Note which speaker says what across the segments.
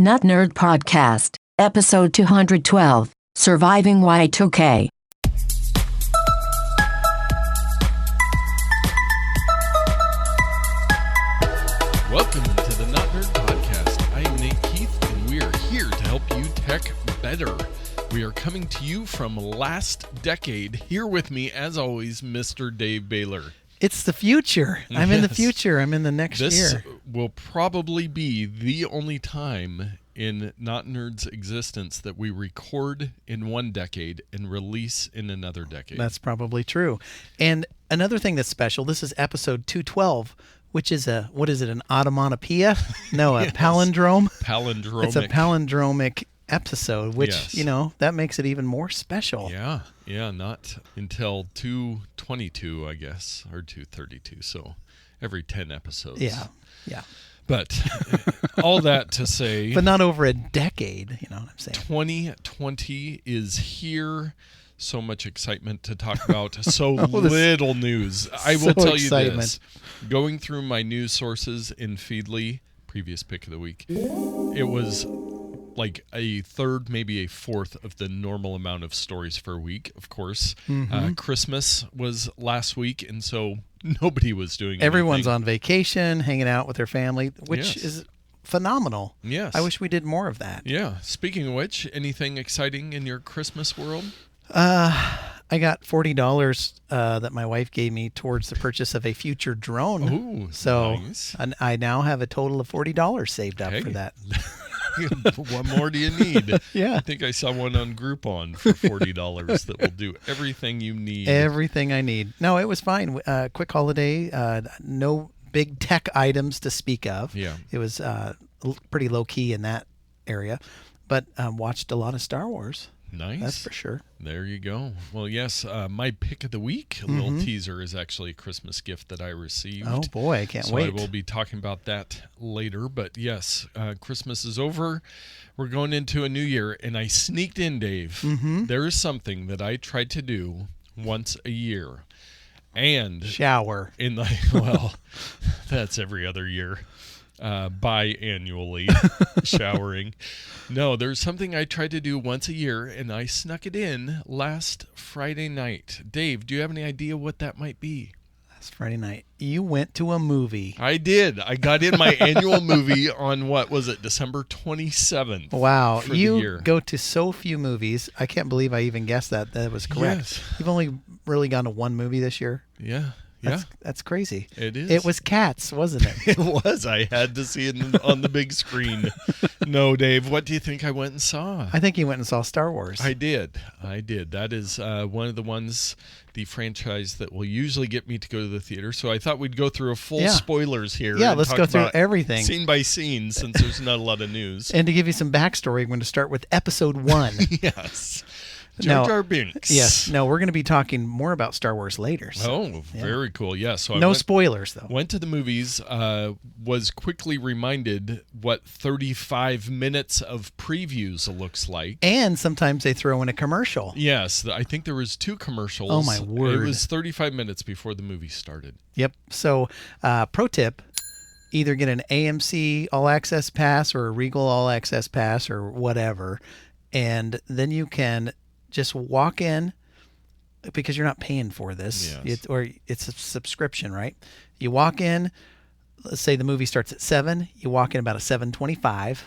Speaker 1: Notnerd Podcast, Episode 212, Surviving Y2K.
Speaker 2: Welcome to the Notnerd Podcast. I am Nate Keith, and we are here to help you tech better. We are coming to you from last decade. Here with me, as always, Mr. Dave Baylor.
Speaker 3: It's the future. I'm in the future. I'm in the next year.
Speaker 2: This will probably be the only time in Notnerd's existence that we record in one decade and release in another decade.
Speaker 3: That's probably true. And another thing that's special, this is episode 212, which is an automatopoeia? No, a
Speaker 2: Yes.
Speaker 3: palindrome.
Speaker 2: Palindromic.
Speaker 3: It's a palindromic episode, which,
Speaker 2: Yes.
Speaker 3: that makes it even more special.
Speaker 2: Yeah, not until 222, I guess, or 232, so every 10 episodes.
Speaker 3: Yeah.
Speaker 2: But all that to say,
Speaker 3: But not over a decade, you know what I'm saying?
Speaker 2: 2020 is here. So much excitement to talk about. So
Speaker 3: this-
Speaker 2: little news. I will
Speaker 3: So
Speaker 2: tell you
Speaker 3: excitement.
Speaker 2: this. Going through my news sources in Feedly, previous pick of the week, it was like a third, maybe a fourth of the normal amount of stories for a week, of course. Christmas was last week, and so nobody was doing
Speaker 3: Everyone's
Speaker 2: anything.
Speaker 3: on vacation, hanging out with their family, which
Speaker 2: Yes.
Speaker 3: is phenomenal.
Speaker 2: Yes.
Speaker 3: I wish we did more of that.
Speaker 2: Yeah. Speaking of which, anything exciting in your Christmas world?
Speaker 3: I got $40 that my wife gave me towards the purchase of a future drone.
Speaker 2: Ooh,
Speaker 3: So
Speaker 2: nice.
Speaker 3: I now have a total of $40 saved up
Speaker 2: Hey.
Speaker 3: for that.
Speaker 2: What more do you need?
Speaker 3: Yeah.
Speaker 2: I think I saw one on Groupon for $40 that will do everything you need.
Speaker 3: Everything I need. No, it was fine. Quick holiday. No big tech items to speak of.
Speaker 2: Yeah.
Speaker 3: It was pretty low key in that area, but watched a lot of Star Wars.
Speaker 2: Nice.
Speaker 3: That's for sure.
Speaker 2: There you go. Well, yes, my pick of the week, a little teaser, is actually a Christmas gift that I received.
Speaker 3: Oh boy, I can't
Speaker 2: So
Speaker 3: wait.
Speaker 2: I will be talking about that later. But yes, Christmas is over. We're going into a new year, and I sneaked in, Dave. There is something that I tried to do once a year. And
Speaker 3: Shower.
Speaker 2: in the, well, that's every other year. Biannually showering. No, there's something I tried to do once a year, and I snuck it in last Friday night. Dave, do you have any idea what that might be?
Speaker 3: Last Friday night, you went to a movie.
Speaker 2: I did. I got in my annual movie on, what was it, December 27th.
Speaker 3: Wow,
Speaker 2: for the
Speaker 3: you
Speaker 2: year.
Speaker 3: go to so few movies. I can't believe I even guessed that. That was correct.
Speaker 2: Yes.
Speaker 3: You've only really gone to one movie this year.
Speaker 2: Yeah.
Speaker 3: That's crazy.
Speaker 2: It is.
Speaker 3: It was Cats, wasn't it?
Speaker 2: It was. I had to see it on the big screen. No, Dave, what do you think I went and saw?
Speaker 3: I think you went and saw Star Wars.
Speaker 2: I did. That is one of the ones, the franchise that will usually get me to go to the theater. So I thought we'd go through a full spoilers here.
Speaker 3: Yeah,
Speaker 2: and
Speaker 3: let's
Speaker 2: talk
Speaker 3: go through
Speaker 2: about
Speaker 3: everything.
Speaker 2: Scene by scene, since there's not a lot of news.
Speaker 3: And to give you some backstory, I'm going to start with episode 1.
Speaker 2: Yes.
Speaker 3: No.
Speaker 2: Jar Jar Binks.
Speaker 3: Yes. No, we're going to be talking more about Star Wars later. So.
Speaker 2: Oh, very cool. Yeah. So
Speaker 3: No
Speaker 2: I
Speaker 3: spoilers, though.
Speaker 2: went to the movies, was quickly reminded what 35 minutes of previews looks like.
Speaker 3: And sometimes they throw in a commercial.
Speaker 2: Yes, I think there was 2 commercials.
Speaker 3: Oh, my word.
Speaker 2: It was 35 minutes before the movie started.
Speaker 3: Yep. So, pro tip, either get an AMC All Access Pass or a Regal All Access Pass or whatever, and then you can just walk in because you're not paying for this.
Speaker 2: Yes.
Speaker 3: It's a subscription, right? You walk in, let's say the movie starts at 7, you walk in about a 7:25,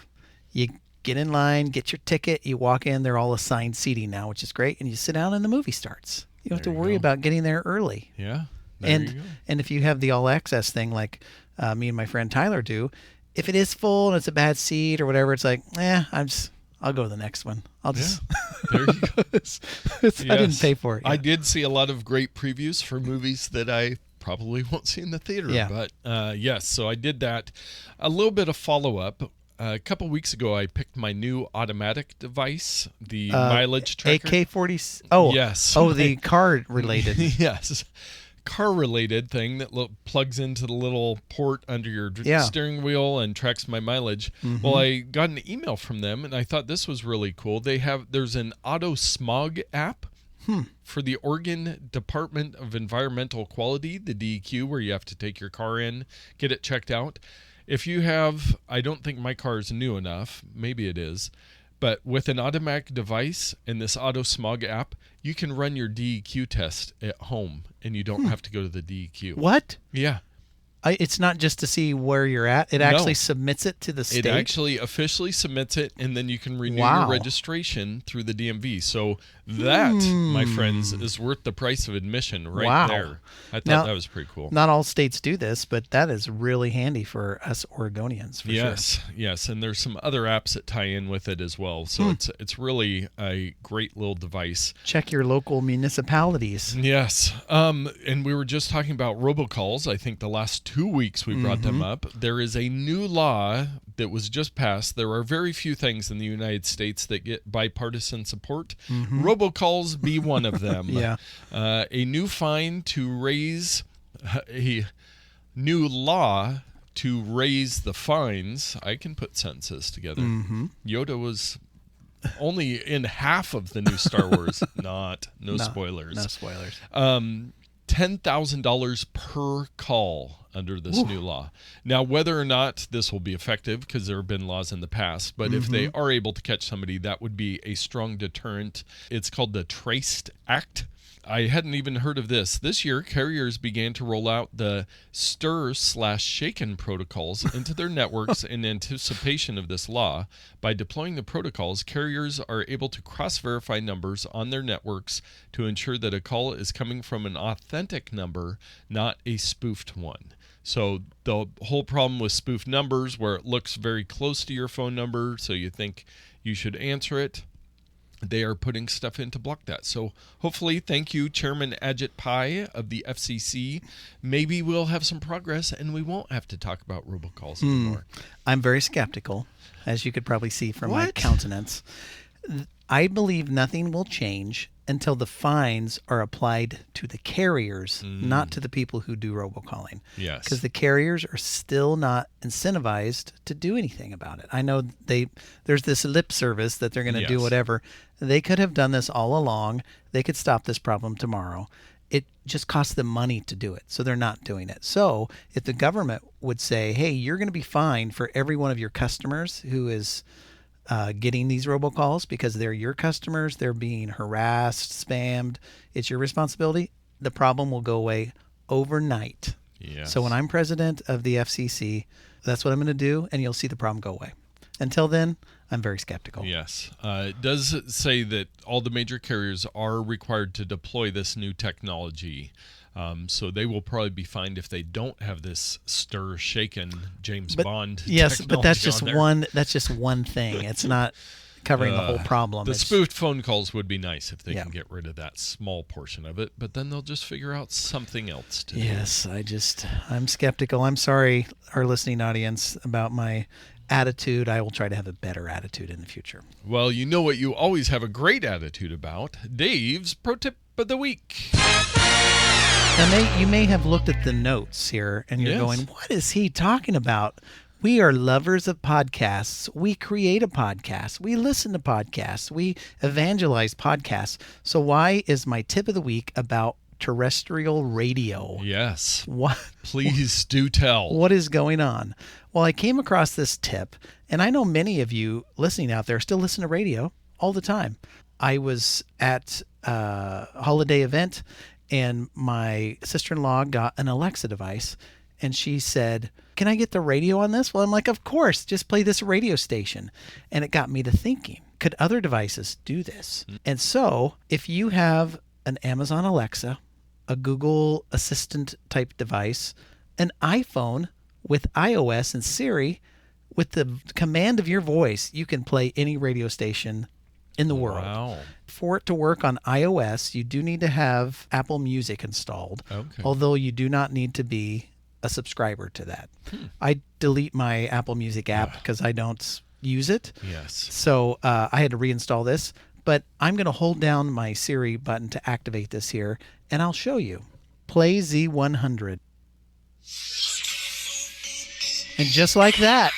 Speaker 3: you get in line, get your ticket, you walk in, they're all assigned seating now, which is great, and you sit down and the movie starts. You don't have
Speaker 2: There
Speaker 3: to
Speaker 2: you
Speaker 3: worry
Speaker 2: go.
Speaker 3: about getting there early.
Speaker 2: Yeah. There you go.
Speaker 3: And if you have the all access thing, like me and my friend Tyler do, if it is full and it's a bad seat or whatever, it's like, I'll go to the next one. I'll just.
Speaker 2: There you go.
Speaker 3: I didn't
Speaker 2: Yes.
Speaker 3: pay for it.
Speaker 2: I
Speaker 3: yet.
Speaker 2: did see a lot of great previews for movies that I probably won't see in the theater.
Speaker 3: Yeah.
Speaker 2: But yes, so I did that. A little bit of follow-up. A couple weeks ago, I picked my new automatic device, the mileage tracker.
Speaker 3: AK-40. Oh,
Speaker 2: Yes.
Speaker 3: Oh, the car related.
Speaker 2: Yes. Car-related thing that plugs into the little port under your steering wheel and tracks my mileage. Well, I got an email from them, and I thought this was really cool. There's an Autosmog app for the Oregon Department of Environmental Quality, the DEQ, where you have to take your car in, get it checked out. if you have, I don't think my car is new enough, maybe it is, but with an automatic device and this Autosmog app, you can run your DEQ test at home and you don't have to go to the DEQ.
Speaker 3: What?
Speaker 2: Yeah.
Speaker 3: It's not just to see where you're at. It actually submits it to the state.
Speaker 2: It actually officially submits it, and then you can renew your registration through the DMV. So that, my friends, is worth the price of admission there. I thought that was pretty cool.
Speaker 3: Not all states do this, but that is really handy for us Oregonians, for sure.
Speaker 2: Yes, and there's some other apps that tie in with it as well. So it's really a great little device.
Speaker 3: Check your local municipalities.
Speaker 2: Yes, and we were just talking about robocalls. I think the last 2 weeks we brought them up. There is a new law that was just passed. There are very few things in the United States that get bipartisan support. Robocalls be one of them. A new fine to raise a new law to raise the fines. I can put sentences together. Yoda was only in half of the new Star Wars. No spoilers.
Speaker 3: No spoilers.
Speaker 2: $10,000 per call under this new law. Now, whether or not this will be effective, because there have been laws in the past, but if they are able to catch somebody, that would be a strong deterrent. It's called the Traced Act. I hadn't even heard of this. This year, carriers began to roll out the stir/shaken protocols into their networks in anticipation of this law. By deploying the protocols, carriers are able to cross-verify numbers on their networks to ensure that a call is coming from an authentic number, not a spoofed one. So the whole problem with spoofed numbers, where it looks very close to your phone number, so you think you should answer it, they are putting stuff in to block that. So hopefully, thank you, Chairman Ajit Pai of the FCC. Maybe we'll have some progress and we won't have to talk about robocalls anymore.
Speaker 3: I'm very skeptical, as you could probably see from my countenance. I believe nothing will change until the fines are applied to the carriers, not to the people who do robocalling.
Speaker 2: Yes.
Speaker 3: Because the carriers are still not incentivized to do anything about it. I know there's this lip service that they're going to do whatever. They could have done this all along. They could stop this problem tomorrow. It just costs them money to do it, so they're not doing it. So if the government would say, hey, you're going to be fined for every one of your customers who is getting these robocalls because they're your customers, they're being harassed, spammed, it's your responsibility, the problem will go away overnight.
Speaker 2: Yes.
Speaker 3: So when I'm president of the FCC, that's what I'm going to do, and you'll see the problem go away. Until then, I'm very skeptical.
Speaker 2: Yes. It does say that all the major carriers are required to deploy this new technology. So they will probably be fined if they don't have this shaken James Bond technology.
Speaker 3: But that's just one thing. It's not covering the whole problem.
Speaker 2: The spoofed phone calls would be nice if they can get rid of that small portion of it, but then they'll just figure out something else to do.
Speaker 3: Yes, I'm skeptical. I'm sorry, our listening audience, about my attitude. I will try to have a better attitude in the future.
Speaker 2: Well, you know what you always have a great attitude about? Dave's Pro Tip of the Week.
Speaker 3: Now, you may have looked at the notes here, and you're going, what is he talking about? We are lovers of podcasts. We create a podcast. We listen to podcasts. We evangelize podcasts. So why is my tip of the week about terrestrial radio?
Speaker 2: Yes.
Speaker 3: What?
Speaker 2: Please do tell.
Speaker 3: What is going on? Well, I came across this tip, and I know many of you listening out there still listen to radio all the time. I was at a holiday event, and my sister-in-law got an Alexa device, and she said, can I get the radio on this? Well, I'm like, of course, just play this radio station. And it got me to thinking, could other devices do this? And so if you have an Amazon Alexa, a Google Assistant type device, an iPhone with iOS and Siri, with the command of your voice, you can play any radio station in the world.
Speaker 2: Wow.
Speaker 3: For it to work on iOS, you do need to have Apple Music installed, although you do not need to be a subscriber to that. I delete my Apple Music app because I don't use it.
Speaker 2: Yes.
Speaker 3: So I had to reinstall this, but I'm going to hold down my Siri button to activate this here, and I'll show you. Play Z100. And just like that.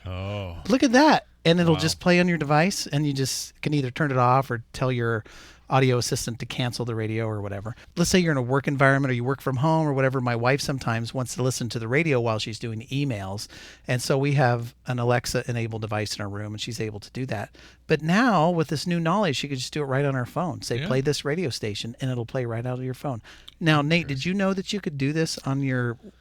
Speaker 2: Oh.
Speaker 3: Look at that. And it'll just play on your device, and you just can either turn it off or tell your audio assistant to cancel the radio or whatever. Let's say you're in a work environment or you work from home or whatever. My wife sometimes wants to listen to the radio while she's doing emails. And so we have an Alexa-enabled device in our room, and she's able to do that. But now, with this new knowledge, she could just do it right on her phone. Say, play this radio station, and it'll play right out of your phone. Now, Nate, did you know that you could do this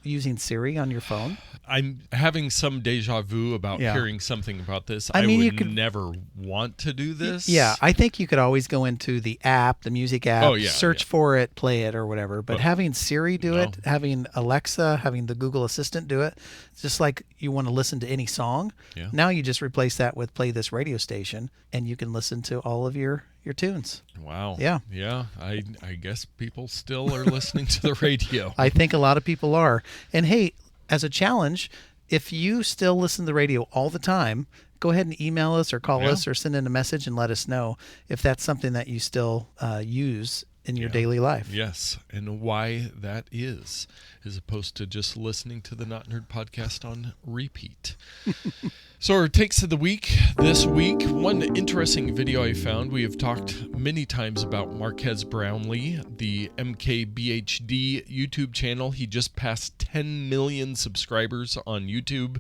Speaker 3: using Siri on your phone?
Speaker 2: I'm having some deja vu about hearing something about this.
Speaker 3: I mean,
Speaker 2: would
Speaker 3: you could
Speaker 2: never want to do this.
Speaker 3: Yeah, I think you could always go into the app, the music app, search for it, play it, or whatever. But having Siri do it, having Alexa, having the Google Assistant do it, it's just like you want to listen to any song. Yeah. Now you just replace that with play this radio station, and you can listen to all of your tunes.
Speaker 2: Wow.
Speaker 3: Yeah.
Speaker 2: Yeah. I guess people still are listening to the radio.
Speaker 3: I think a lot of people are. And hey, as a challenge, if you still listen to the radio all the time, go ahead and email us or call us or send in a message and let us know if that's something that you still use in your daily life.
Speaker 2: Yes, and why that is, as opposed to just listening to the Not Nerd podcast on repeat. So our takes of the week this week. One interesting video I found. We have talked many times about Marquez Brownlee, the MKBHD YouTube channel. He just passed 10 million subscribers on YouTube.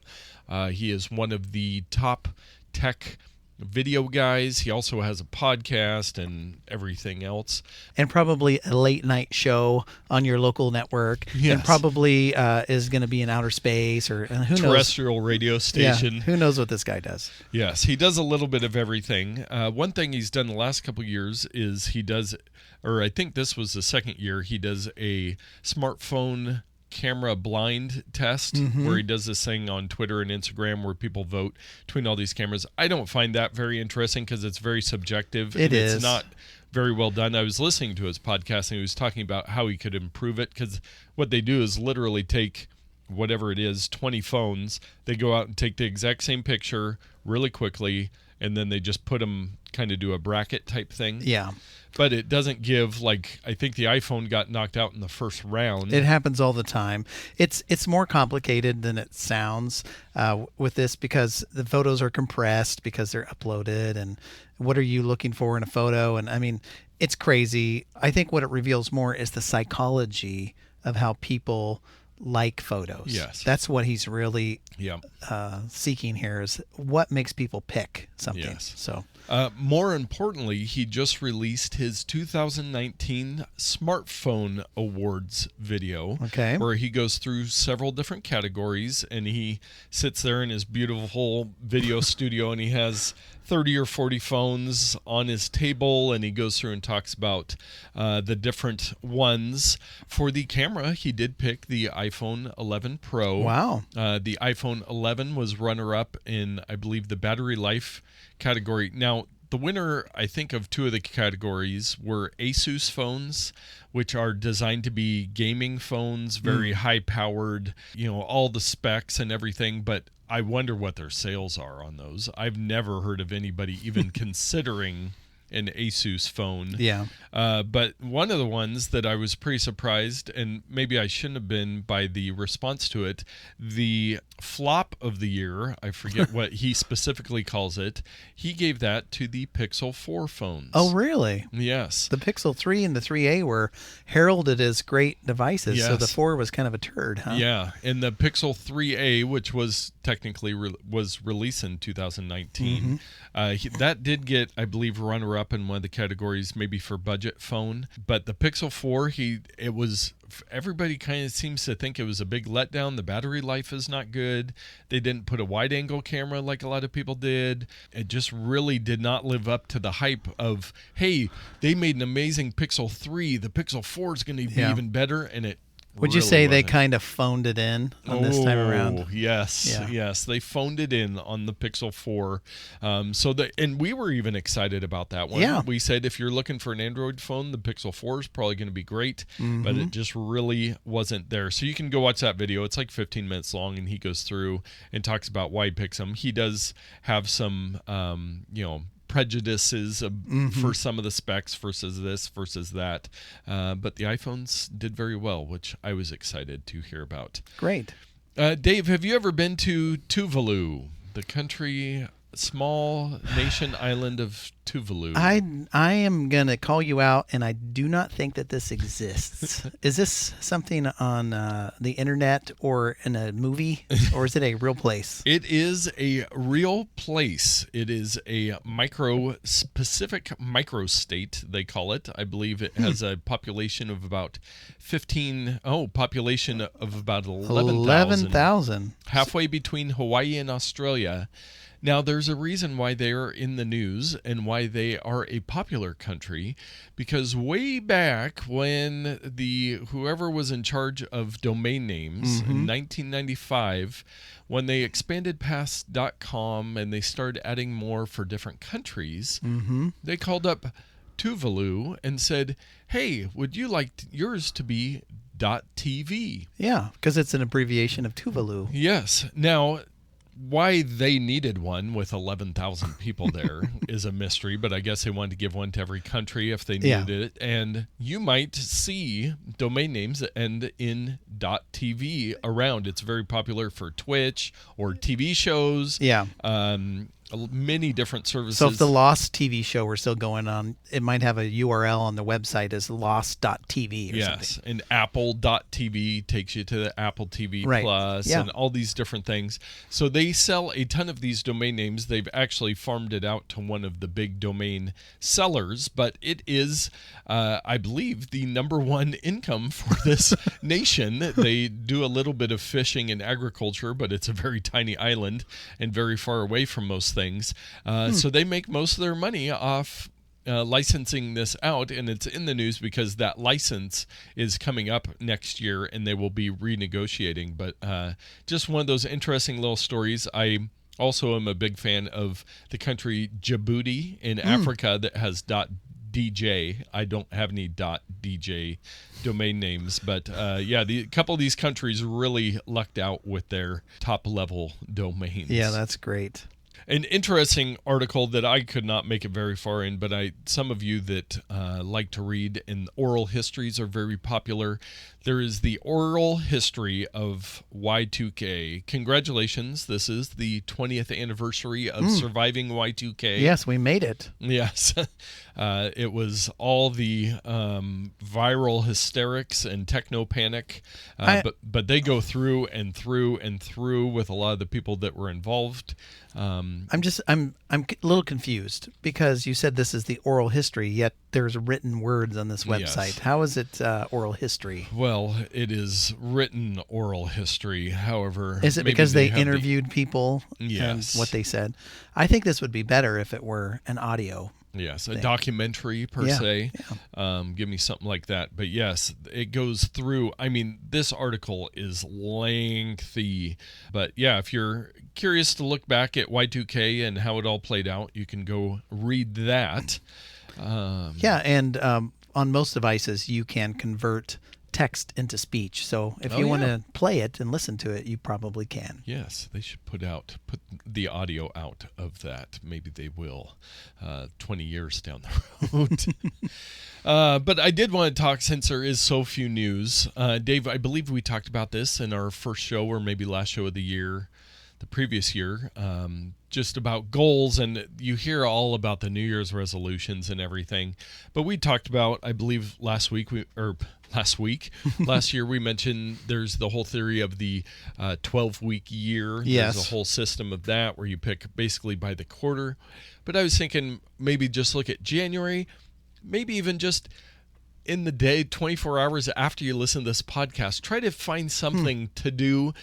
Speaker 2: He is one of the top tech video guys. He also has a podcast and everything else. And
Speaker 3: probably a late night show on your local network. Yes. And probably is going to be in outer space or who knows.
Speaker 2: Terrestrial radio station.
Speaker 3: Yeah, who knows what this guy does.
Speaker 2: Yes, he does a little bit of everything. One thing he's done the last couple of years is he does, or I think this was the second year, he does a smartphone camera blind test where he does this thing on Twitter and Instagram where people vote between all these cameras. I don't find that very interesting because it's very subjective. It's not very well done. I was listening to his podcast and he was talking about how he could improve it, because what they do is literally take whatever it is, 20 phones, they go out and take the exact same picture really quickly, and then they just put them, kind of do a bracket type thing.
Speaker 3: Yeah.
Speaker 2: But it doesn't give, like, I think the iPhone got knocked out in the first round.
Speaker 3: It happens all the time. It's more complicated than it sounds with this, because the photos are compressed because they're uploaded, and what are you looking for in a photo? And I mean, it's crazy. I think what it reveals more is the psychology of how people like photos.
Speaker 2: Yes.
Speaker 3: That's what he's really seeking here, is what makes people pick something.
Speaker 2: Yes.
Speaker 3: So
Speaker 2: more importantly, he just released his 2019 Smartphone Awards video, where he goes through several different categories, and he sits there in his beautiful video studio, and he has 30 or 40 phones on his table, and he goes through and talks about the different ones. For the camera, he did pick the iPhone 11 Pro.
Speaker 3: Wow.
Speaker 2: The iPhone 11 was runner-up in, I believe, the battery life category. Now, the winner, I think, of two of the categories were Asus phones, which are designed to be gaming phones, very high-powered, all the specs and everything, but I wonder what their sales are on those. I've never heard of anybody even considering an Asus phone.
Speaker 3: Yeah.
Speaker 2: But one of the ones that I was pretty surprised, and maybe I shouldn't have been by the response to it, the flop of the year, I forget what he specifically calls it, he gave that to the Pixel 4 phones.
Speaker 3: Oh, really?
Speaker 2: Yes.
Speaker 3: The Pixel 3 and the 3A were heralded as great devices, so the 4 was kind of a turd, huh?
Speaker 2: Yeah, and the Pixel 3A, which was technically was released in 2019, that did get, I believe, runner-up in one of the categories, maybe for budget phone. But the Pixel 4, everybody kind of seems to think it was a big letdown. The battery life is not good. They didn't put a wide-angle camera like a lot of people did. It just really did not live up to the hype of, hey, they made an amazing Pixel 3. The Pixel 4 is going to be even better, and it
Speaker 3: Would you say they kind of phoned it in on this time around?
Speaker 2: Yes. They phoned it in on the Pixel 4. And we were even excited about that one.
Speaker 3: Yeah.
Speaker 2: We said if you're looking for an Android phone, the Pixel 4 is probably going to be great, but it just really wasn't there. So you can go watch that video. It's like 15 minutes long, and he goes through and talks about why he picks them. He does have some, prejudices for some of the specs versus this versus that, but the iPhones did very well, which I was excited to hear about.
Speaker 3: Great.
Speaker 2: Dave, have you ever been to Tuvalu, the small nation island of Tuvalu.
Speaker 3: I am going to call you out, and I do not think that this exists. Is this something on the internet or in a movie, or is it a real place?
Speaker 2: It is a real place. It is a Pacific microstate, they call it. I believe it has a population of about 11,000. Halfway between Hawaii and Australia. Now, there's a reason why they are in the news and why they are a popular country, because way back when whoever was in charge of domain names in 1995, when they expanded past .com and they started adding more for different countries, they called up Tuvalu and said, hey, would you like yours to be .tv?
Speaker 3: Yeah, because it's an abbreviation of Tuvalu.
Speaker 2: Yes. Now, why they needed one with 11,000 people there is a mystery, but I guess they wanted to give one to every country if they needed it. And you might see domain names that end in .tv around. It's very popular for Twitch or TV shows.
Speaker 3: Yeah.
Speaker 2: Many different services.
Speaker 3: So if the Lost TV show were still going on, it might have a URL on the website as lost.tv or something.
Speaker 2: Yes, and Apple.tv takes you to the Apple TV Plus and all these different things. So they sell a ton of these domain names. They've actually farmed it out to one of the big domain sellers, but it is, I believe, the number one income for this nation. They do a little bit of fishing and agriculture, but it's a very tiny island and very far away from most things. So they make most of their money off licensing this out, and it's in the news because that license is coming up next year and they will be renegotiating. But just one of those interesting little stories. I also am a big fan of the country Djibouti in Africa that has .dj. I don't have any .dj domain names, but a couple of these countries really lucked out with their top level domains.
Speaker 3: Yeah, that's great.
Speaker 2: An interesting article that I could not make it very far in, but some of you that like to read and oral histories are very popular. There is the oral history of Y2K. Congratulations. This is the 20th anniversary of surviving Y2K.
Speaker 3: Yes, we made it.
Speaker 2: Yes. It was all the viral hysterics and techno panic, but they go through and through and through with a lot of the people that were involved.
Speaker 3: I'm a little confused because you said this is the oral history, yet there's written words on this website.
Speaker 2: Yes.
Speaker 3: How is it oral history?
Speaker 2: Well, it is written oral history. However,
Speaker 3: is it because they interviewed people and what they said? I think this would be better if it were an audio.
Speaker 2: Yes, a documentary per se. Yeah. Give me something like that. But yes, it goes through. I mean, this article is lengthy. But yeah, if you're curious to look back at Y2K and how it all played out, you can go read that.
Speaker 3: And on most devices, you can convert text into speech. So if you want to play it and listen to it, you probably can.
Speaker 2: Yes, they should put the audio out of that. Maybe they will 20 years down the road. But I did want to talk, since there is so few news. Dave, I believe we talked about this in our first show or maybe last show of the year, the previous year, just about goals, and you hear all about the New Year's resolutions and everything. But we talked about, I believe last year we mentioned there's the whole theory of the 12-week year.
Speaker 3: Yes.
Speaker 2: There's a whole system of that where you pick basically by the quarter. But I was thinking maybe just look at January, maybe even just in the day, 24 hours after you listen to this podcast, try to find something to do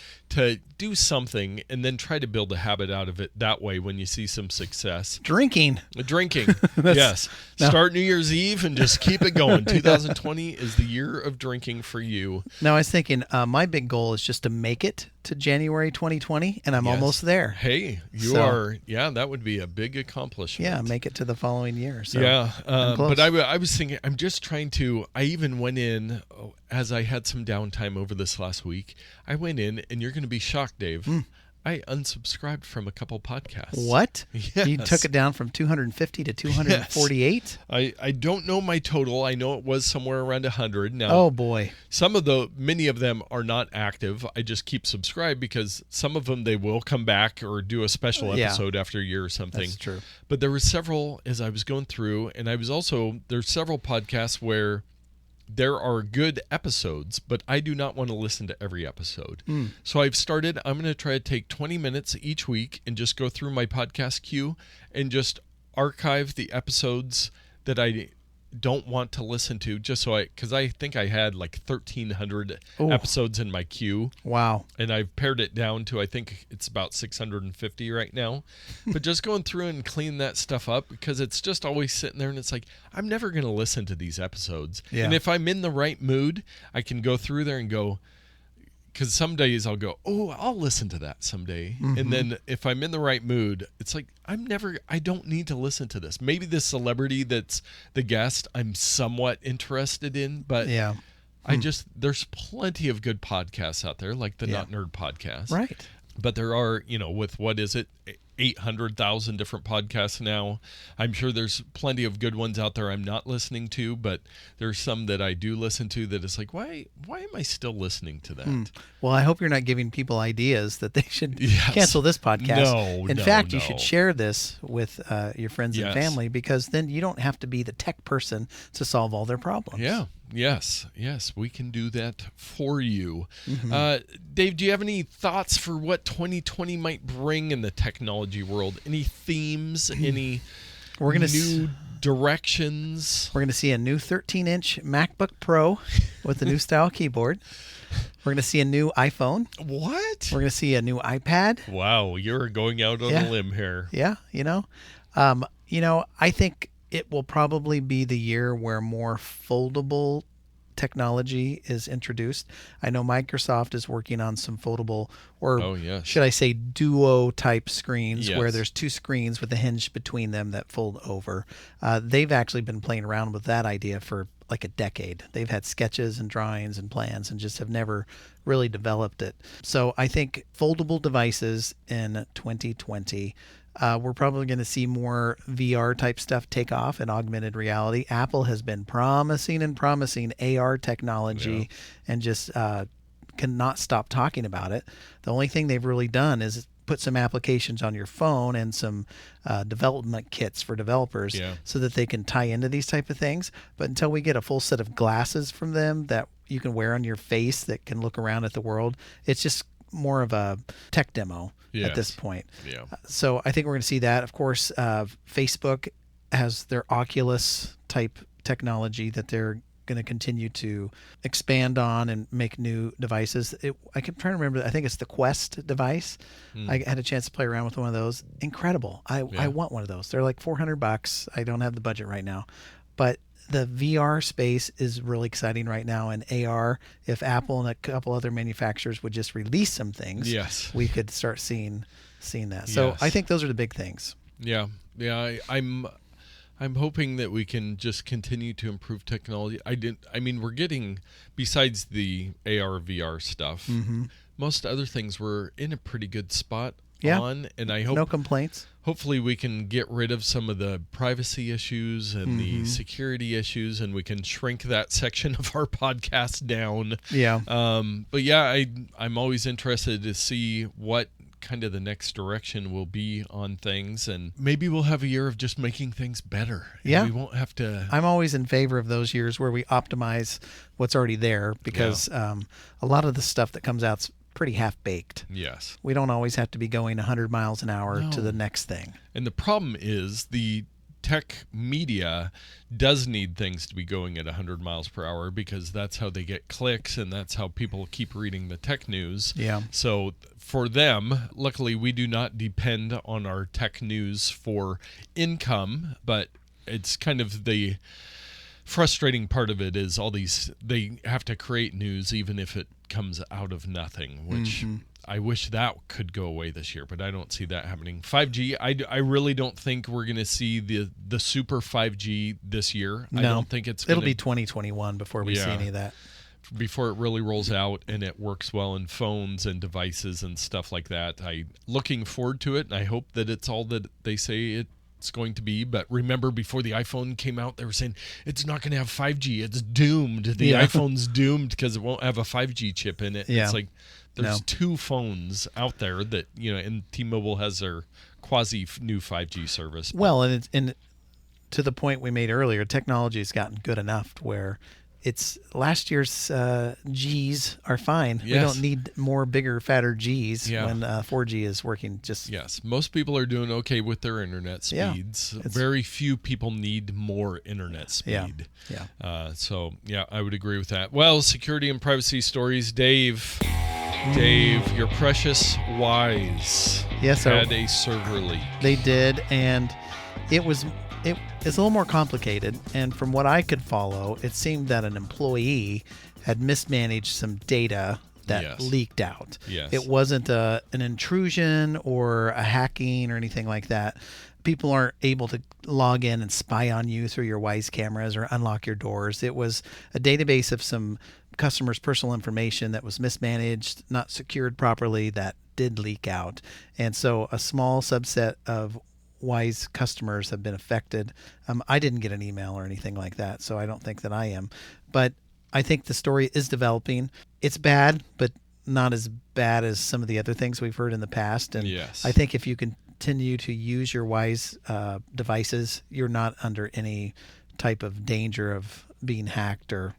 Speaker 2: something, and then try to build a habit out of it that way when you see some success.
Speaker 3: Drinking.
Speaker 2: Yes. No. Start New Year's Eve and just keep it going. 2020 is the year of drinking for you.
Speaker 3: Now, I was thinking my big goal is just to make it to January 2020, and I'm almost there.
Speaker 2: Hey, you are. Yeah, that would be a big accomplishment.
Speaker 3: Yeah, make it to the following year. So
Speaker 2: yeah, but I was thinking, I'm just trying to, I even went in, as I had some downtime over this last week, I went in, and you're going to be shocked, Dave. I unsubscribed from a couple podcasts.
Speaker 3: What?
Speaker 2: Yes.
Speaker 3: You took it down from 250 to 248?
Speaker 2: Yes. I don't know my total. I know it was somewhere around 100. Now,
Speaker 3: Oh, boy.
Speaker 2: Many of them are not active. I just keep subscribed because some of them they will come back or do a special episode after a year or something.
Speaker 3: That's true.
Speaker 2: But there were several as I was going through, and there's several podcasts where there are good episodes, but I do not want to listen to every episode. So I'm going to try to take 20 minutes each week and just go through my podcast queue and just archive the episodes that I don't want to listen to, just because I think I had like 1,300 episodes in my queue.
Speaker 3: Wow.
Speaker 2: And I've pared it down to, I think it's about 650 right now. But just going through and clean that stuff up, because it's just always sitting there and it's like, I'm never going to listen to these episodes.
Speaker 3: Yeah.
Speaker 2: And if I'm in the right mood, I can go through there and go, because some days I'll go, I'll listen to that someday. And then if I'm in the right mood, it's like, I don't need to listen to this. Maybe this celebrity that's the guest I'm somewhat interested in, but
Speaker 3: Yeah.
Speaker 2: there's plenty of good podcasts out there, like the Notnerd podcast.
Speaker 3: Right.
Speaker 2: But there are, with what is it, 800,000 different podcasts now. I'm sure there's plenty of good ones out there I'm not listening to, but there's some that I do listen to that is like, why am I still listening to that?
Speaker 3: Well, I hope you're not giving people ideas that they should cancel this podcast.
Speaker 2: No,
Speaker 3: In fact, you should share this with your friends and family, because then you don't have to be the tech person to solve all their problems.
Speaker 2: Yeah. Yes, we can do that for you. Dave, do you have any thoughts for what 2020 might bring in the technology world? Any themes? Any new directions?
Speaker 3: We're going to see a new 13-inch MacBook Pro with a new style keyboard. We're going to see a new iPhone.
Speaker 2: What?
Speaker 3: We're going to see a new iPad.
Speaker 2: Wow, you're going out on a limb here.
Speaker 3: Yeah, I think it will probably be the year where more foldable technology is introduced. I know Microsoft is working on some foldable, or should I say duo type screens, where there's two screens with a hinge between them that fold over. They've actually been playing around with that idea for like a decade. They've had sketches and drawings and plans and just have never really developed it. So I think foldable devices in 2020, we're probably going to see more VR type stuff take off and augmented reality. Apple has been promising AR technology and just cannot stop talking about it. The only thing they've really done is put some applications on your phone and some development kits for developers so that they can tie into these type of things. But until we get a full set of glasses from them that you can wear on your face that can look around at the world, it's just more of a tech demo at this point. So I think we're going to see that. Of course, Facebook has their Oculus type technology that they're going to continue to expand on and make new devices. I keep trying to remember. I think it's the Quest device. I had a chance to play around with one of those. Incredible. I want one of those. They're like $400. I don't have the budget right now, but the VR space is really exciting right now. And AR, if Apple and a couple other manufacturers would just release some things, we could start seeing that. So I think those are the big things.
Speaker 2: I'm hoping that we can just continue to improve technology. We're getting, besides the AR VR stuff, most other things we're in a pretty good spot on, and I hope
Speaker 3: no complaints.
Speaker 2: Hopefully we can get rid of some of the privacy issues and the security issues, and we can shrink that section of our podcast down. I'm always interested to see what kind of the next direction will be on things, and maybe we'll have a year of just making things better. We won't have to.
Speaker 3: I'm always in favor of those years where we optimize what's already there, because a lot of the stuff that comes out's pretty half-baked. We don't always have to be going 100 miles an hour to the next thing.
Speaker 2: And the problem is the tech media does need things to be going at 100 miles per hour, because that's how they get clicks and that's how people keep reading the tech news. So for them, luckily we do not depend on our tech news for income, but it's kind of the frustrating part of it is they have to create news even if it comes out of nothing, which I wish that could go away this year, but I don't see that happening. 5G, I really don't think we're going to see the super 5G this year.
Speaker 3: No,
Speaker 2: I don't think it'll
Speaker 3: be 2021 before we see any of that.
Speaker 2: before it really rolls out and it works well in phones and devices and stuff like that. I'm looking forward to it, and I hope that it's all that they say it's going to be. But remember, before the iPhone came out, they were saying it's not going to have 5G. It's doomed. The iPhone's doomed because it won't have a 5G chip in it.
Speaker 3: Yeah.
Speaker 2: It's like there's two phones out there that, and T-Mobile has their quasi new 5G service.
Speaker 3: Well, and to the point we made earlier, technology has gotten good enough to where it's last year's Gs are fine.
Speaker 2: Yes.
Speaker 3: We don't need more bigger, fatter Gs
Speaker 2: Yeah.
Speaker 3: when 4G is working just...
Speaker 2: Yes, most people are doing okay with their internet speeds. Very few people need more internet speed.
Speaker 3: Yeah.
Speaker 2: So, I would agree with that. Well, security and privacy stories. Dave, your precious Wyze had a server leak.
Speaker 3: They did, and it's a little more complicated, and from what I could follow, it seemed that an employee had mismanaged some data that leaked out.
Speaker 2: Yes.
Speaker 3: It wasn't an intrusion or a hacking or anything like that. People aren't able to log in and spy on you through your Wyze cameras or unlock your doors. It was a database of some customers' personal information that was mismanaged, not secured properly, that did leak out. And so a small subset of Wyze customers have been affected. I didn't get an email or anything like that, so I don't think that I am. But I think the story is developing. It's bad, but not as bad as some of the other things we've heard in the past. And I think if you continue to use your Wyze devices, you're not under any type of danger of being hacked or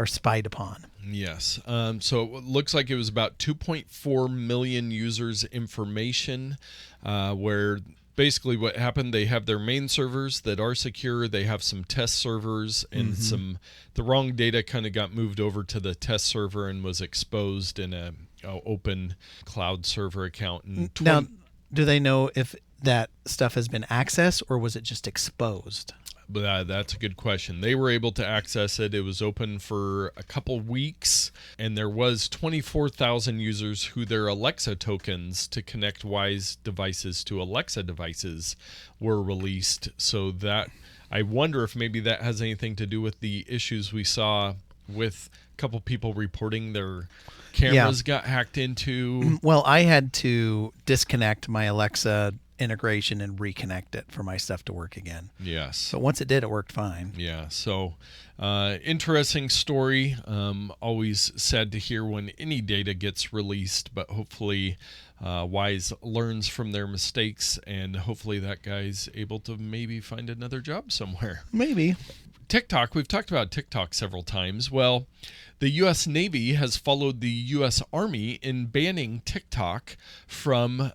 Speaker 3: spied upon.
Speaker 2: Yes. So it looks like it was about 2.4 million users' information, where basically what happened, they have their main servers that are secure. They have some test servers, and the wrong data kind of got moved over to the test server and was exposed in a open cloud server account. And
Speaker 3: now, do they know if that stuff has been accessed or was it just exposed?
Speaker 2: That's a good question. They were able to access it. It was open for a couple weeks, and there was 24,000 users who their Alexa tokens to connect Wyze devices to Alexa devices were released. So that, I wonder if maybe that has anything to do with the issues we saw with a couple people reporting their cameras got hacked into.
Speaker 3: Well, I had to disconnect my Alexa integration and reconnect it for my stuff to work again.
Speaker 2: Yes.
Speaker 3: But once it did, it worked fine.
Speaker 2: Yeah. So interesting story. Always sad to hear when any data gets released, but hopefully Wyze learns from their mistakes, and hopefully that guy's able to maybe find another job somewhere.
Speaker 3: Maybe.
Speaker 2: TikTok, we've talked about TikTok several times. Well, the U.S. Navy has followed the U.S. Army in banning TikTok from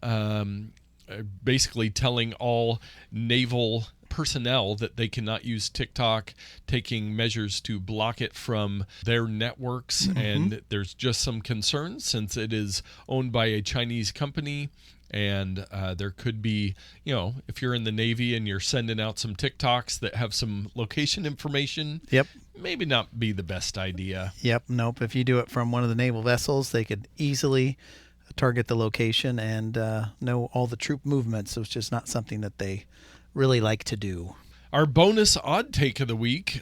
Speaker 2: basically telling all naval personnel that they cannot use TikTok, taking measures to block it from their networks. And there's just some concerns since it is owned by a Chinese company. And there could be, if you're in the Navy and you're sending out some TikToks that have some location information, maybe not be the best idea.
Speaker 3: Nope. If you do it from one of the naval vessels, they could easily target the location and know all the troop movements. So it's just not something that they really like to do.
Speaker 2: Our bonus odd take of the week.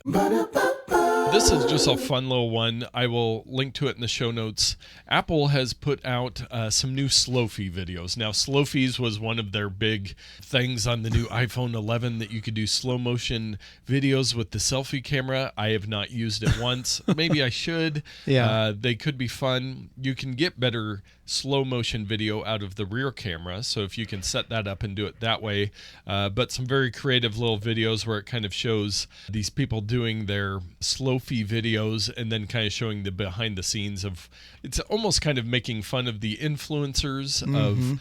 Speaker 2: This is just a fun little one. I will link to it in the show notes. Apple has put out some new Slofie videos. Now, Slofies was one of their big things on the new iPhone 11, that you could do slow motion videos with the selfie camera. I have not used it once. Maybe I should. They could be fun. You can get better slow motion video out of the rear camera, so if you can set that up and do it that way. But some very creative little videos where it kind of shows these people doing their Slofie videos and then kind of showing the behind the scenes of, it's almost kind of making fun of the influencers of,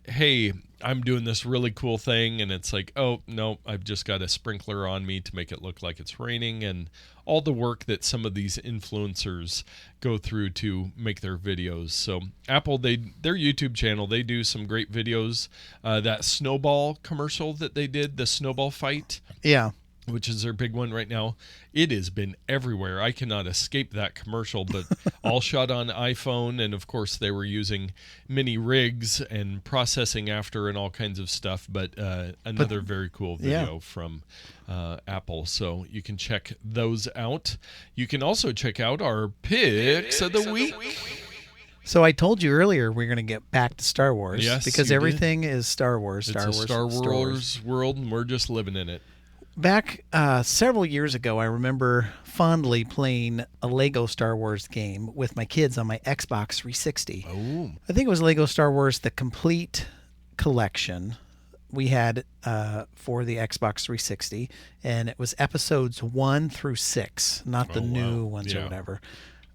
Speaker 2: hey, I'm doing this really cool thing, and it's like, oh, no, I've just got a sprinkler on me to make it look like it's raining, and all the work that some of these influencers go through to make their videos. So Apple, their YouTube channel, they do some great videos. That snowball commercial that they did, the snowball fight. which is their big one right now. It has been everywhere. I cannot escape that commercial, but all shot on iPhone. And of course, they were using mini rigs and processing after and all kinds of stuff. But another very cool video from Apple. So you can check those out. You can also check out our picks of the week.
Speaker 3: So I told you earlier we're going to get back to Star Wars.
Speaker 2: Yes,
Speaker 3: because everything is Star Wars.
Speaker 2: It's a Star Wars world, and we're just living in it.
Speaker 3: Back several years ago, I remember fondly playing a Lego Star Wars game with my kids on my Xbox 360.
Speaker 2: Oh.
Speaker 3: I think it was Lego Star Wars, the complete collection we had for the Xbox 360, and it was episodes 1 through 6, not the new ones or whatever.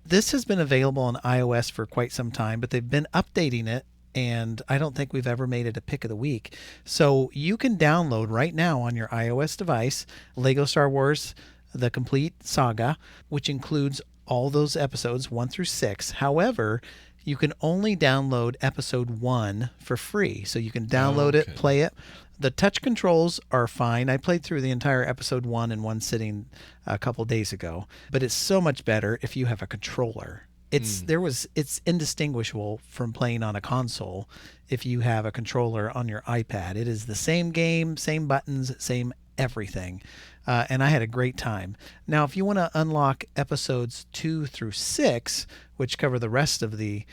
Speaker 3: This has been available on iOS for quite some time, but they've been updating it, and I don't think we've ever made it a pick of the week. So you can download right now on your iOS device Lego Star Wars, the complete saga, which includes all those episodes 1 through 6. However, you can only download episode 1 for free. So you can download it, play it. The touch controls are fine. I played through the entire episode 1 in one sitting a couple days ago, but it's so much better if you have a controller. It's indistinguishable from playing on a console if you have a controller on your iPad. It is the same game, same buttons, same everything. And I had a great time. Now, if you want to unlock episodes 2 through 6, which cover the rest of the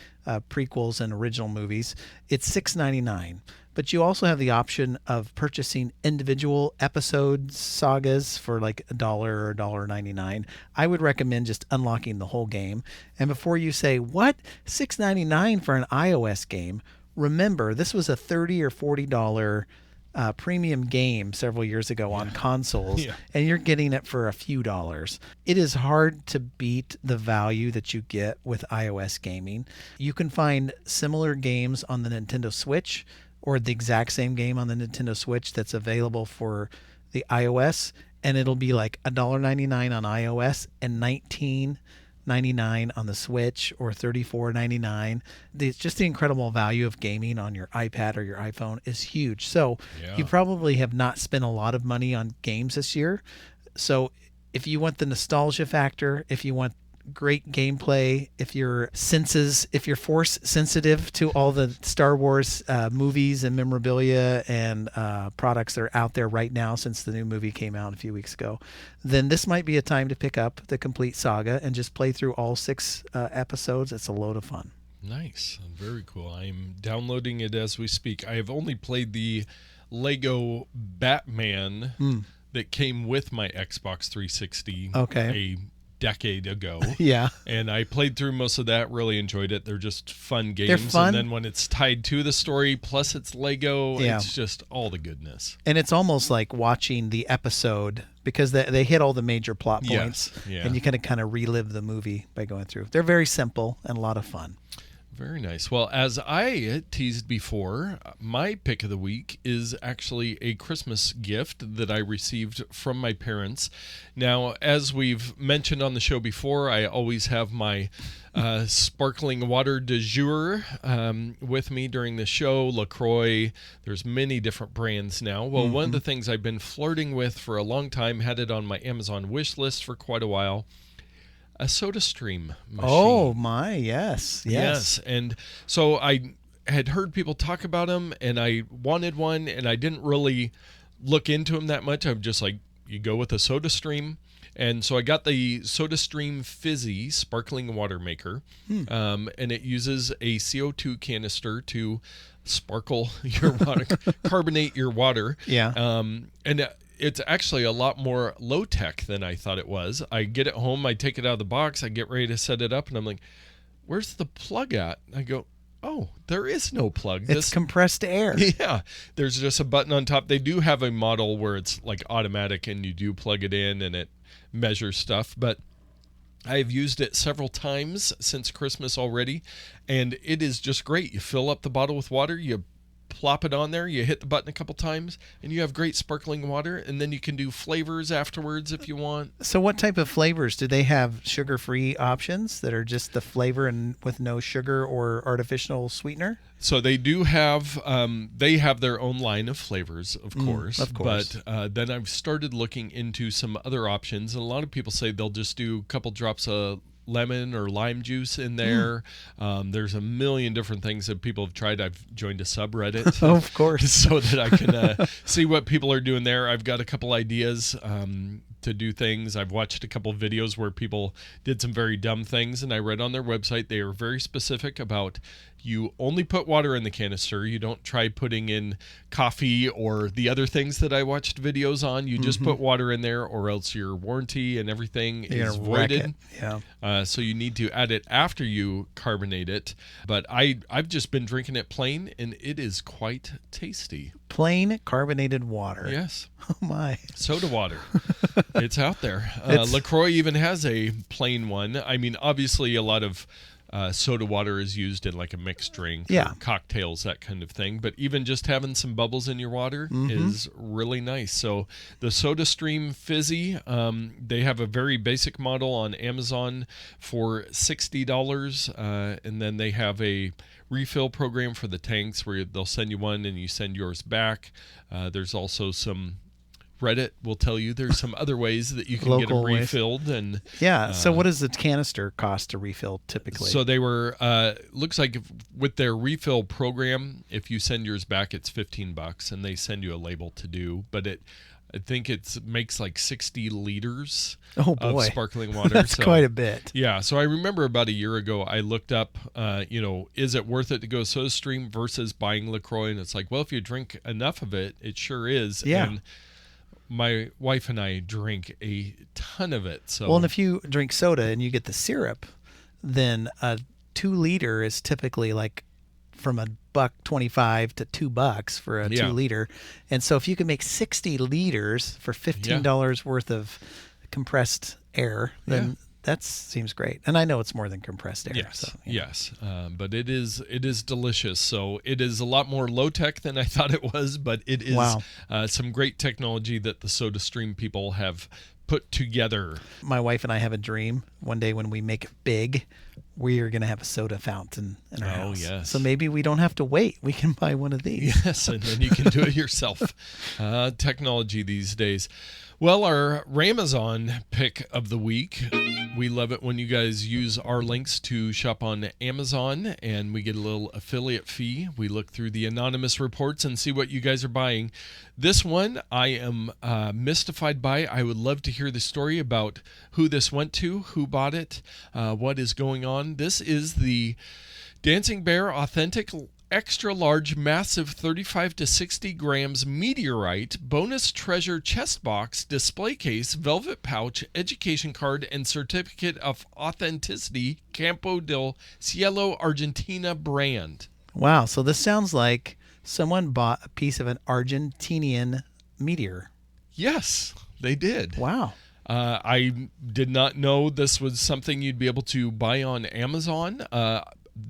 Speaker 3: prequels and original movies, it's $6.99. But you also have the option of purchasing individual episodes, sagas, for like $1 or $1.99. I would recommend just unlocking the whole game. And before you say, what? $6.99 for an iOS game? Remember, this was a $30 or $40 premium game several years ago on consoles, and you're getting it for a few dollars. It is hard to beat the value that you get with iOS gaming. You can find similar games on the Nintendo Switch, or the exact same game on the Nintendo Switch that's available for the iOS, and it'll be like $1.99 on iOS and $19.99 on the Switch, or $34.99. Just the incredible value of gaming on your iPad or your iPhone is huge. So you probably have not spent a lot of money on games this year. So if you want the nostalgia factor, if you want great gameplay, if you're force sensitive to all the Star Wars movies and memorabilia and products that are out there right now since the new movie came out a few weeks ago, then this might be a time to pick up the complete saga and just play through all 6 episodes. It's a load of fun.
Speaker 2: Nice. Very cool. I'm downloading it as we speak. I have only played the Lego Batman that came with my Xbox 360 a decade ago. And I played through most of that, really enjoyed it. They're just fun games.
Speaker 3: They're fun.
Speaker 2: And then when it's tied to the story, plus it's Lego, it's just all the goodness.
Speaker 3: And it's almost like watching the episode, because they hit all the major plot points. And you kind of relive the movie by going through. They're very simple and a lot of fun.
Speaker 2: Very nice. Well, as I teased before, my pick of the week is actually a Christmas gift that I received from my parents. Now, as we've mentioned on the show before, I always have my sparkling water du jour with me during the show, LaCroix. There's many different brands now. Well, one of the things I've been flirting with for a long time, had it on my Amazon wish list for quite a while, a SodaStream machine.
Speaker 3: Oh my, yes.
Speaker 2: And so I had heard people talk about them, and I wanted one, and I didn't really look into them that much. I'm just like, you go with a SodaStream. And so I got the SodaStream Fizzi sparkling water maker, and it uses a CO2 canister to sparkle your water, carbonate your water. And it's actually a lot more low-tech than I thought it was. I get it home, I take it out of the box, I get ready to set it up, and I'm like, where's the plug at? I go, oh, there is no plug.
Speaker 3: It's compressed air.
Speaker 2: Yeah, there's just a button on top. They do have a model where it's like automatic, and you do plug it in, and it measures stuff, but I've used it several times since Christmas already, and it is just great. You fill up the bottle with water, you plop it on there, you hit the button a couple times, and you have great sparkling water, and then you can do flavors afterwards if you want.
Speaker 3: So what type of flavors? Do they have sugar-free options that are just the flavor and with no sugar or artificial sweetener?
Speaker 2: So they do have they have their own line of flavors, of course.
Speaker 3: Of course.
Speaker 2: But then I've started looking into some other options, and a lot of people say they'll just do a couple drops of lemon or lime juice in there. There's a million different things that people have tried. I've joined a subreddit.
Speaker 3: Of course.
Speaker 2: So that I can see what people are doing there. I've got a couple ideas to do things. I've watched a couple of videos where people did some very dumb things, and I read on their website they are very specific about you only put water in the canister. You don't try putting in coffee or the other things that I watched videos on. You just put water in there, or else your warranty and everything is voided.
Speaker 3: Yeah.
Speaker 2: So you need to add it after you carbonate it. But I've just been drinking it plain, and it is quite tasty.
Speaker 3: Plain carbonated water.
Speaker 2: Yes.
Speaker 3: Oh, my.
Speaker 2: Soda water. It's out there. LaCroix even has a plain one. I mean, obviously a lot of soda water is used in like a mixed drink, or cocktails, that kind of thing. But even just having some bubbles in your water is really nice. So the SodaStream Fizzi, they have a very basic model on Amazon for $60. And then they have a refill program for the tanks where they'll send you one and you send yours back. There's also some... Reddit will tell you there's some other ways that you can get them refilled. And
Speaker 3: so what does the canister cost to refill typically?
Speaker 2: So they were looks like with their refill program, if you send yours back, it's $15, and they send you a label to do. But I think it makes like 60 liters of sparkling water.
Speaker 3: That's quite a bit.
Speaker 2: Yeah. So I remember about a year ago, I looked up, is it worth it to go SodaStream versus buying LaCroix? And it's like, well, if you drink enough of it, it sure is.
Speaker 3: Yeah.
Speaker 2: And my wife and I drink a ton of it. So
Speaker 3: well, and if you drink soda and you get the syrup, then a 2 liter is typically like from $1.25 to $2 for a 2 liter. And so if you can make 60 liters for $15 worth of compressed air, then that seems great. And I know it's more than compressed air.
Speaker 2: Yes,
Speaker 3: so,
Speaker 2: yes. But it is delicious. So it is a lot more low-tech than I thought it was, but it is some great technology that the SodaStream people have put together.
Speaker 3: My wife and I have a dream. One day when we make it big, we are going to have a soda fountain in our house.
Speaker 2: Oh, yes.
Speaker 3: So maybe we don't have to wait. We can buy one of these.
Speaker 2: Yes, and then you can do it yourself. Technology these days. Well, our Ramazon pick of the week. We love it when you guys use our links to shop on Amazon, and we get a little affiliate fee. We look through the anonymous reports and see what you guys are buying. This one I am mystified by. I would love to hear the story about who this went to, who bought it, what is going on. This is the Dancing Bear Authentic Extra Large Massive 35 to 60 grams Meteorite Bonus Treasure Chest Box Display Case Velvet Pouch Education Card and Certificate of Authenticity Campo del Cielo Argentina brand.
Speaker 3: Wow, so this sounds like someone bought a piece of an Argentinian meteor.
Speaker 2: Yes, they did.
Speaker 3: Wow.
Speaker 2: I did not know this was something you'd be able to buy on Amazon.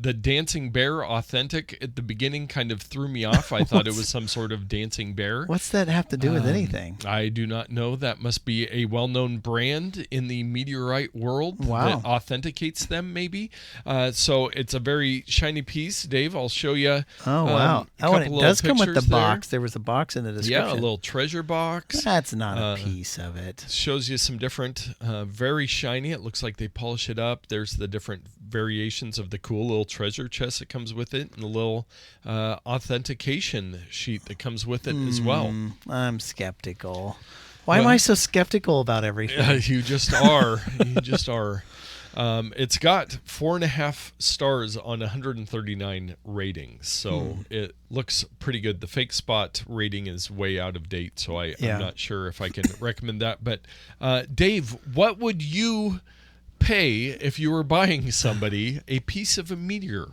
Speaker 2: The Dancing Bear Authentic at the beginning kind of threw me off. I thought it was some sort of dancing bear.
Speaker 3: What's that have to do with anything?
Speaker 2: I do not know. That must be a well-known brand in the meteorite world
Speaker 3: that
Speaker 2: authenticates them, maybe. So it's a very shiny piece. Dave, I'll show you.
Speaker 3: Oh, wow. And it does come with the box. There was a box in the description.
Speaker 2: Yeah, a little treasure box.
Speaker 3: That's not a piece of it.
Speaker 2: Shows you some different, very shiny. It looks like they polish it up. There's the different variations of the cool little treasure chest that comes with it, and a little authentication sheet that comes with it as well.
Speaker 3: I'm skeptical. Why am I so skeptical about everything?
Speaker 2: You just are. You just are. It's got 4.5 stars on 139 ratings, so it looks pretty good. The fake spot rating is way out of date, so I'm not sure if I can recommend that. But Dave, what would you pay if you were buying somebody a piece of a meteor?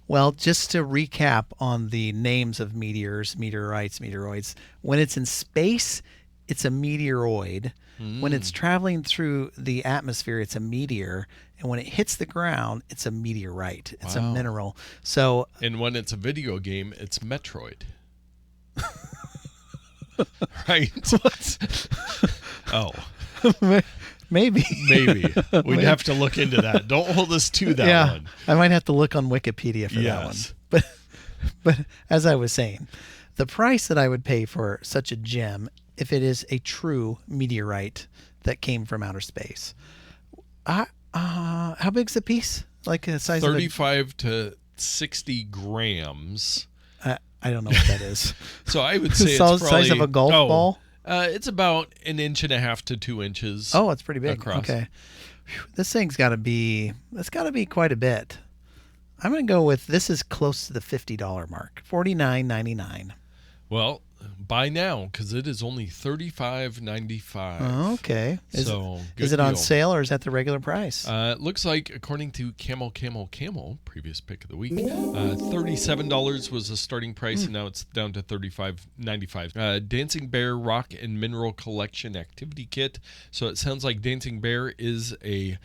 Speaker 3: Well, just to recap on the names of meteors, meteorites, meteoroids, when it's in space, it's a meteoroid. When it's traveling through the atmosphere, it's a meteor. And when it hits the ground, it's a meteorite. It's a mineral. So,
Speaker 2: and when it's a video game, it's Metroid. Right?
Speaker 3: What?
Speaker 2: Oh.
Speaker 3: Maybe.
Speaker 2: We'd have to look into that. Don't hold us to that one.
Speaker 3: I might have to look on Wikipedia for that one. But as I was saying, the price that I would pay for such a gem, if it is a true meteorite that came from outer space, how big's the piece? Like the size
Speaker 2: 35 to 60 grams.
Speaker 3: I don't know what that is.
Speaker 2: So I would say it's
Speaker 3: the
Speaker 2: probably
Speaker 3: size of a golf ball.
Speaker 2: It's about 1.5 inches to 2 inches.
Speaker 3: Oh, it's pretty big.
Speaker 2: Across.
Speaker 3: Okay, this thing's got to be. It's got to be quite a bit. I'm going to go with this is close to the $50 mark, $49.99.
Speaker 2: Well, buy now because it is only $35.95.
Speaker 3: Okay.
Speaker 2: Is
Speaker 3: it on sale or is that the regular price?
Speaker 2: It looks like, according to Camel, previous pick of the week, $37 was the starting price, and now it's down to $35.95. Dancing Bear Rock and Mineral Collection Activity Kit. So it sounds like Dancing Bear is a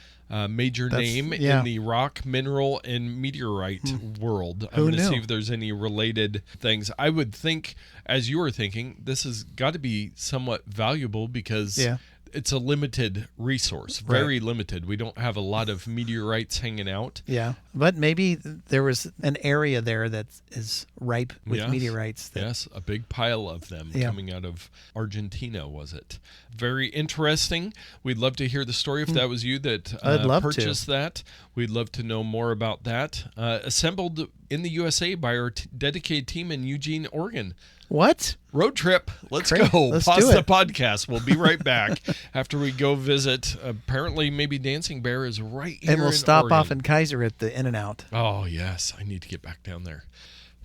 Speaker 2: major name in the rock, mineral, and meteorite world. I'm going to see if there's any related things. I would think, as you were thinking, this has got to be somewhat valuable because it's a limited resource, very limited. We don't have a lot of meteorites hanging out.
Speaker 3: Yeah, but maybe there was an area there that is ripe with meteorites.
Speaker 2: Yes, a big pile of them coming out of Argentina, was it? Very interesting. We'd love to hear the story if that was you that purchased that. We'd love to know more about that. Assembled in the USA by our dedicated team in Eugene, Oregon.
Speaker 3: What?
Speaker 2: Road trip. Let's
Speaker 3: Great.
Speaker 2: go.
Speaker 3: Let's
Speaker 2: Pause
Speaker 3: do
Speaker 2: the
Speaker 3: it.
Speaker 2: podcast. We'll be right back after we go visit. Apparently, maybe Dancing Bear is right here.
Speaker 3: And we'll stop
Speaker 2: Oregon.
Speaker 3: off in Kaiser at the In-N-Out.
Speaker 2: Oh, yes. I need to get back down there.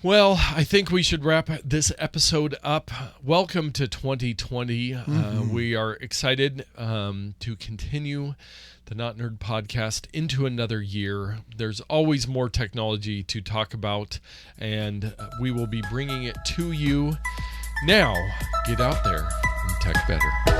Speaker 2: Well, I think we should wrap this episode up. Welcome to 2020. We are excited to continue the Notnerd podcast into another year. There's always more technology to talk about, and we will be bringing it to you. Now, get out there and tech better.